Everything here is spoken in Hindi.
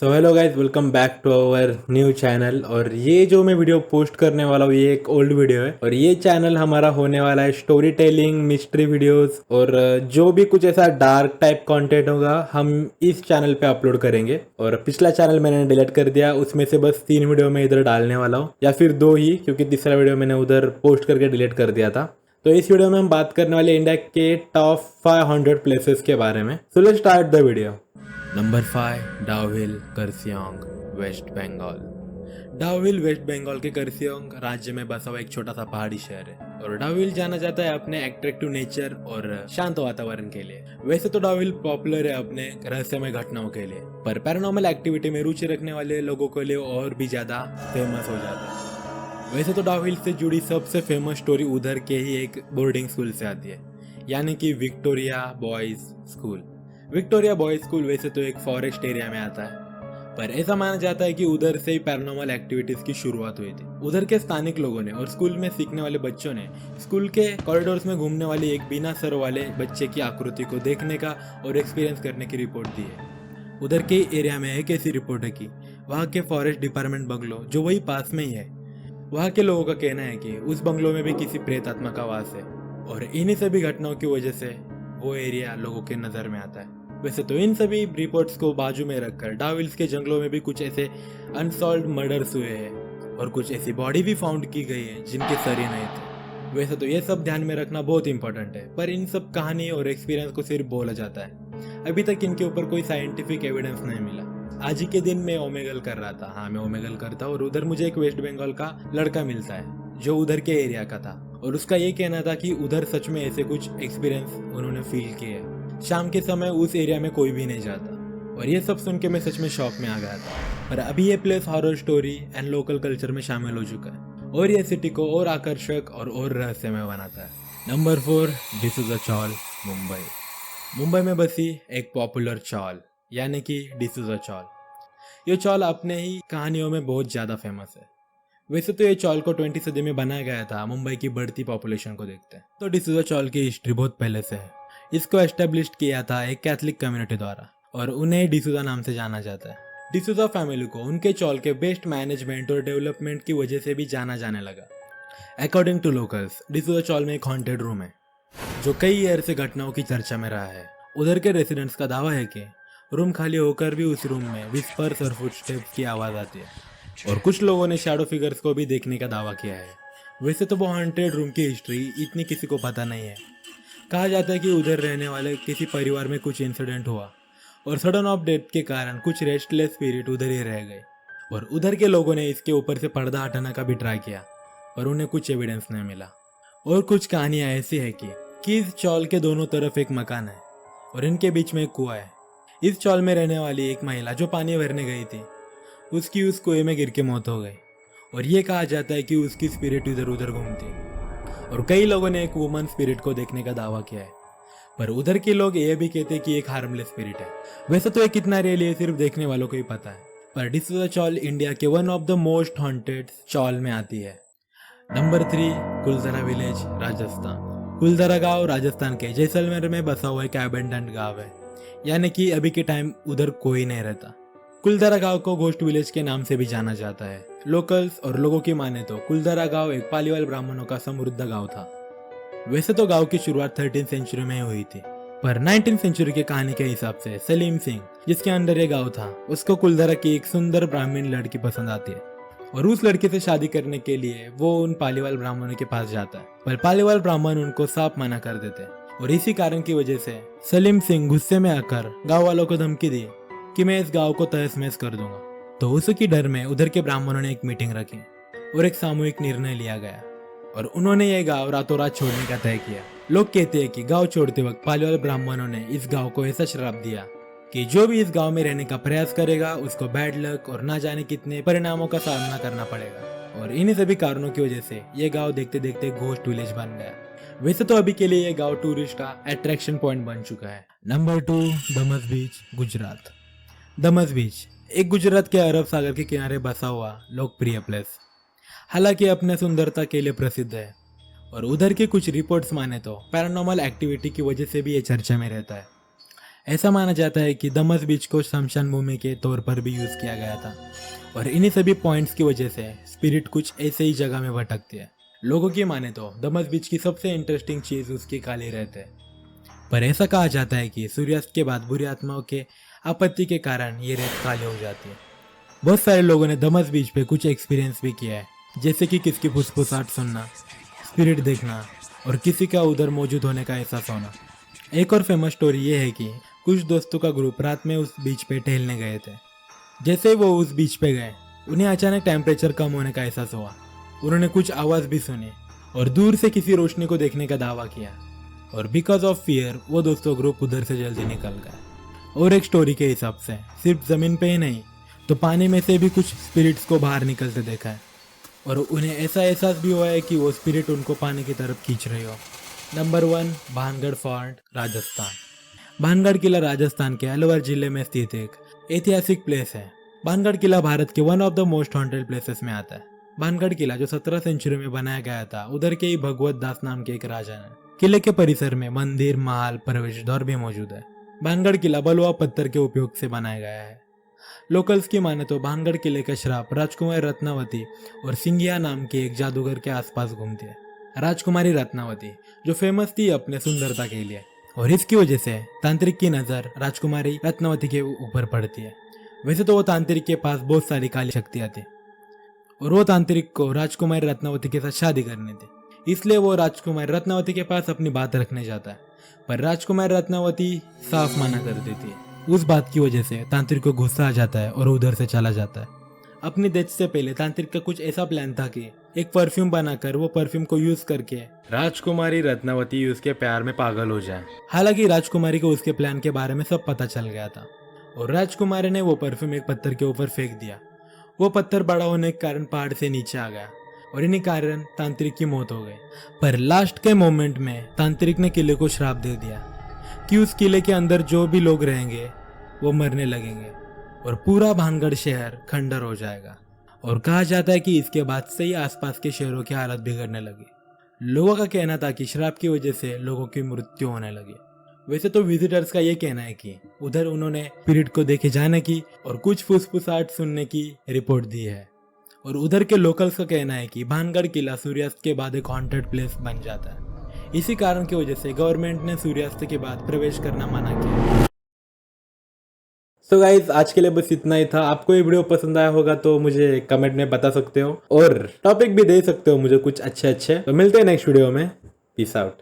So hello guys, welcome back to our new channel. और ये जो मैं वीडियो पोस्ट करने वाला हूँ ये एक ओल्ड वीडियो है और ये चैनल हमारा होने वाला है स्टोरी टेलिंग, मिस्ट्री वीडियोस और जो भी कुछ ऐसा डार्क टाइप कंटेंट होगा हम इस चैनल पे अपलोड करेंगे। और पिछला चैनल मैंने डिलीट कर दिया, उसमें से बस 3 वीडियो मैं इधर डालने वाला हूँ या फिर 2 ही, क्योंकि तीसरा वीडियो मैंने उधर पोस्ट करके डिलीट कर दिया था। तो इस वीडियो में हम बात करने वाले इंडिया के टॉप 500 प्लेसेस के बारे में। So let's start the video. Number 5, Dowhill, Kurseong, West Bengal. Dowhill West Bengal के करसियोंग राज्य में बसा हुआ एक छोटा सा पहाड़ी शहर है और डाउहिल जाना जाता है अपने एट्रैक्टिव नेचर और शांत वातावरण के लिए। वैसे तो डाउहिल पॉपुलर है अपने रहस्यमय घटनाओं के लिए, पर पैरानॉर्मल एक्टिविटी में रुचि रखने वाले लोगों के लिए और भी ज्यादा फेमस हो जाता है। वैसे तो डाउहिल से जुड़ी सबसे फेमस स्टोरी उधर के ही एक बोर्डिंग स्कूल से आती है, यानी कि Victoria boys school. Victoria boys school वैसे तो एक फॉरेस्ट एरिया में आता है, पर ऐसा माना जाता है कि उधर से ही पैरानॉर्मल एक्टिविटीज की शुरुआत हुई थी। उधर के स्थानिक लोगों ने और स्कूल में सीखने वाले बच्चों ने स्कूल के कॉरिडोर्स में घूमने वाली एक बिना सर वाले बच्चे की आकृति को देखने का और एक्सपीरियंस करने की रिपोर्ट दी है। उधर के एरिया में एक ऐसी रिपोर्ट है कि वहाँ के फॉरेस्ट डिपार्टमेंट बंगलो जो वही पास में ही है, वहाँ के लोगों का कहना है कि उस बंगलो में भी किसी प्रेत आत्मा का वास है और इन्हीं सभी घटनाओं की वजह से वो एरिया लोगों के नज़र में आता है। वैसे तो इन सभी रिपोर्ट्स को बाजू में रखकर डाउहिल्स के जंगलों में भी कुछ ऐसे अनसॉल्व्ड मर्डर्स हुए हैं और कुछ ऐसी बॉडी भी फाउंड की गई है जिनके सर ही नहीं थे। वैसे तो ये सब ध्यान में रखना बहुत इंपॉर्टेंट है, पर इन सब कहानी और एक्सपीरियंस को सिर्फ बोला जाता है। अभी तक इनके ऊपर कोई साइंटिफिक एविडेंस नहीं मिला। आज ही के दिन मैं ओमेगल कर रहा था, हाँ मैं ओमेगल करता हूँ, और उधर मुझे एक वेस्ट बंगाल का लड़का मिलता है जो उधर के एरिया का था और उसका ये कहना था कि उधर सच में ऐसे कुछ एक्सपीरियंस उन्होंने फील किए। शाम के समय उस एरिया में कोई भी नहीं जाता और ये सब सुन के मैं सच में शॉक में आ गया था। पर अभी ये place horror story and local culture में शामिल हो चुका है और ये सिटी को और आकर्षक और रहस्यमय बनाता है। नंबर 4, डिसूजा चौल, मुंबई। मुंबई में बसी एक पॉपुलर चौल यानी कि डिसूजा चौल। ये चौल अपने ही कहानियों में बहुत ज़्यादा फेमस है। वैसे तो ये चौल को 20वीं सदी में बनाया गया था मुंबई की बढ़ती पॉपुलेशन को देखते हैं। तो डिसूजा चौल की हिस्ट्री बहुत पहले से है। इसको एस्टेब्लिश किया था एक कैथलिक कम्युनिटी द्वारा और उन्हें डिसूजा नाम से जाना जाता है। डिसूजा फैमिली को उनके चौल के बेस्ट मैनेजमेंट और डेवलपमेंट की वजह से भी जाना जाने लगा। अकॉर्डिंग टू लोकल्स, डिसूजा चौल में एक हॉन्टेड रूम है जो कई ईयर से घटनाओं की चर्चा में रहा है। उधर के रेसिडेंट्स का दावा है कि रूम खाली होकर भी उस रूम में विस्पर्स और फुटस्टेप्स की आवाज़ आती है और कुछ लोगों ने शैडो फिगर्स को भी देखने का दावा किया है। वैसे तो वो हॉन्टेड रूम की हिस्ट्री इतनी किसी को पता नहीं है। कहा जाता है कि उधर रहने वाले किसी परिवार में कुछ इंसिडेंट हुआ और सडन ऑफ डेथ के कारण कुछ रेस्टलेस स्पिरिट उधर ही रह गए और उधर के लोगों ने इसके ऊपर से पर्दा हटाने का भी ट्राई किया पर उन्हें कुछ एविडेंस नहीं मिला। और कुछ कहानियाँ ऐसी है कि इस चौल के दोनों तरफ एक मकान है और इनके बीच में एक कुआं है। इस चौल में रहने वाली एक महिला जो पानी भरने गई थी उसकी उस कुएं में गिर के मौत हो गई और ये कहा जाता है कि उसकी स्पिरिट इधर उधर घूमती और कई लोगों ने एक वुमन स्पिरिट को देखने का दावा किया है, पर उधर के लोग ये भी कहते हैं कि एक हार्मलेस स्पिरिट है। वैसे तो ये कितना रियल है सिर्फ देखने वालों को ही पता है, पर डिसूजा चौल इंडिया के one of the most haunted chawl में आती है। Number 3, Kuldhara village, Rajasthan. कुलधरा गांव राजस्थान के जैसलमेर में बसा हुआ एक अबैंडन्ड गांव है, यानी कि अभी के टाइम उधर कोई नहीं रहता। कुलधरा गांव को घोस्ट विलेज के नाम से भी जाना जाता है। लोकल्स और लोगों की माने तो कुलधरा गांव एक पालीवाल ब्राह्मणों का समृद्ध गांव था। वैसे तो गांव की शुरुआत 13वीं सेंचुरी में हुई थी, पर 19वीं सेंचुरी की कहानी के हिसाब से सलीम सिंह जिसके अंडर ये गांव था उसको कुलधरा की एक सुंदर ब्राह्मण लड़की पसंद आती है और उस लड़की से शादी करने के लिए वो उन पालीवाल ब्राह्मणों के पास जाता है, पर पालीवाल ब्राह्मण उनको साफ मना कर देते और इसी कारण की वजह से सलीम सिंह गुस्से में आकर गाँव वालों को धमकी दी कि मैं इस गांव को तहस महस कर दूंगा। तो उसकी डर में उधर के ब्राह्मणों ने एक मीटिंग रखी और एक सामूहिक निर्णय लिया गया और उन्होंने ये गांव रातों रात छोड़ने का तय किया। लोग कहते हैं कि गांव छोड़ते वक्त पालीवाल ब्राह्मणों ने इस गांव को ऐसा श्राप दिया कि जो भी इस गांव में रहने का प्रयास करेगा उसको बैड लक और ना जाने कितने परिणामों का सामना करना पड़ेगा और इन्हीं सभी कारणों की वजह से ये गाँव देखते देखते घोस्ट विलेज बन गया। वैसे तो अभी के लिए ये गाँव टूरिस्ट का अट्रैक्शन पॉइंट बन चुका है। नंबर 2, दमस बीच, गुजरात। दमस बीच एक गुजरात के अरब सागर के किनारे बसा हुआ लोकप्रिय प्लेस, हालांकि अपने सुंदरता के लिए प्रसिद्ध है और उधर की कुछ रिपोर्ट्स माने तो पैरानॉर्मल एक्टिविटी की वजह से भी ये चर्चा में रहता है। ऐसा माना जाता है कि दमस बीच को शमशान भूमि के तौर पर भी यूज़ किया गया था और इन्हीं सभी पॉइंट्स की वजह से स्पिरिट कुछ ऐसे ही जगह में भटकती है। लोगों की माने तो दमस बीच की सबसे इंटरेस्टिंग चीज़ उसकी काली रेत है, पर ऐसा कहा जाता है कि सूर्यास्त के बाद बुरी आत्माओं के आपत्ति के कारण ये रेत काली हो जाती है। बहुत सारे लोगों ने दमस बीच पे कुछ एक्सपीरियंस भी किया है, जैसे कि किसी की फुसफुसाहट सुनना, स्पिरिट देखना और किसी का उधर मौजूद होने का एहसास होना। एक और फेमस स्टोरी ये है कि कुछ दोस्तों का ग्रुप रात में उस बीच पे टहलने गए थे। जैसे ही वो उस बीच पे गए, उन्हें अचानक टेम्परेचर कम होने का एहसास हुआ। उन्होंने कुछ आवाज़ भी सुनी और दूर से किसी रोशनी को देखने का दावा किया, और बिकॉज ऑफ फियर वो दोस्तों ग्रुप उधर से जल्दी निकल गए। और एक स्टोरी के हिसाब से सिर्फ ज़मीन पे ही नहीं तो पानी में से भी कुछ स्पिरिट्स को बाहर निकलते देखा है, और उन्हें ऐसा एहसास भी हुआ है कि वो स्पिरिट उनको पानी की तरफ खींच रही हो। Number 1, Bhangarh fort, Rajasthan. भानगढ़ किला राजस्थान के अलवर जिले में स्थित एक ऐतिहासिक प्लेस है। भानगढ़ किला भारत के one of the most haunted places में आता है। भानगढ़ किला जो 17 सेंचुरी में बनाया गया था, उधर के ही भगवत दास नाम के एक राजा ने। किले के परिसर में मंदिर, महल, प्रवेश द्वार भी मौजूद है। भानगढ़ किला बलुआ पत्थर के उपयोग से बनाया गया है। लोकल्स की माने तो भानगढ़ किले का श्राप राजकुमारी रत्नावती और सिंगिया नाम के एक जादूगर के आसपास घूमती है। राजकुमारी रत्नावती जो फेमस थी अपने सुंदरता के लिए, और इसकी वजह से तांत्रिक की नज़र राजकुमारी रत्नावती के ऊपर पड़ती है। वैसे तो वो तांत्रिक के पास बहुत सारी काली शक्तियाँ थी और वो तांत्रिक को राजकुमारी रत्नावती के साथ शादी करनी थी, इसलिए वो राजकुमारी रत्नावती के पास अपनी बात रखने जाता है, पर राजकुमारी रत्नावती साफ मना कर देती है। उस बात की वजह से तांत्रिक को गुस्सा आ जाता है और उधर से चला जाता है। अपनी डेथ से पहले तांत्रिक का कुछ ऐसा प्लान था कि एक परफ्यूम बनाकर वो परफ्यूम को यूज करके राजकुमारी रत्नावती उसके प्यार में पागल हो जाए। हालांकि राजकुमारी को उसके प्लान के बारे में सब पता चल गया था और राजकुमारी ने वो परफ्यूम एक पत्थर के ऊपर फेंक दिया। वो पत्थर बड़ा होने के कारण पहाड़ से नीचे आ गया और इन्हीं कारण तांत्रिक की मौत हो गई। पर लास्ट के मोमेंट में तांत्रिक ने किले को श्राप दे दिया कि उस किले के अंदर जो भी लोग रहेंगे वो मरने लगेंगे और पूरा भानगढ़ शहर खंडर हो जाएगा। और कहा जाता है कि इसके बाद से ही आसपास के शहरों की हालत बिगड़ने लगी। लोगों का कहना था कि श्राप की वजह से लोगों की मृत्यु होने लगी। वैसे तो विजिटर्स का ये कहना है कि उधर उन्होंने स्पिरिट को देखे जाने की और कुछ फुसफुसाहट सुनने की रिपोर्ट दी है। और उधर के लोकल्स का कहना है कि भानगढ़ किला सूर्यास्त के बाद एक हॉन्टेड प्लेस बन जाता है। इसी कारण की वजह से गवर्नमेंट ने सूर्यास्त के बाद प्रवेश करना मना किया। सो गाइज आज के लिए बस इतना ही था। आपको ये वीडियो पसंद आया होगा तो मुझे कमेंट में बता सकते हो और टॉपिक भी दे सकते हो मुझे कुछ अच्छे अच्छे। तो मिलते हैं नेक्स्ट वीडियो में। Peace out.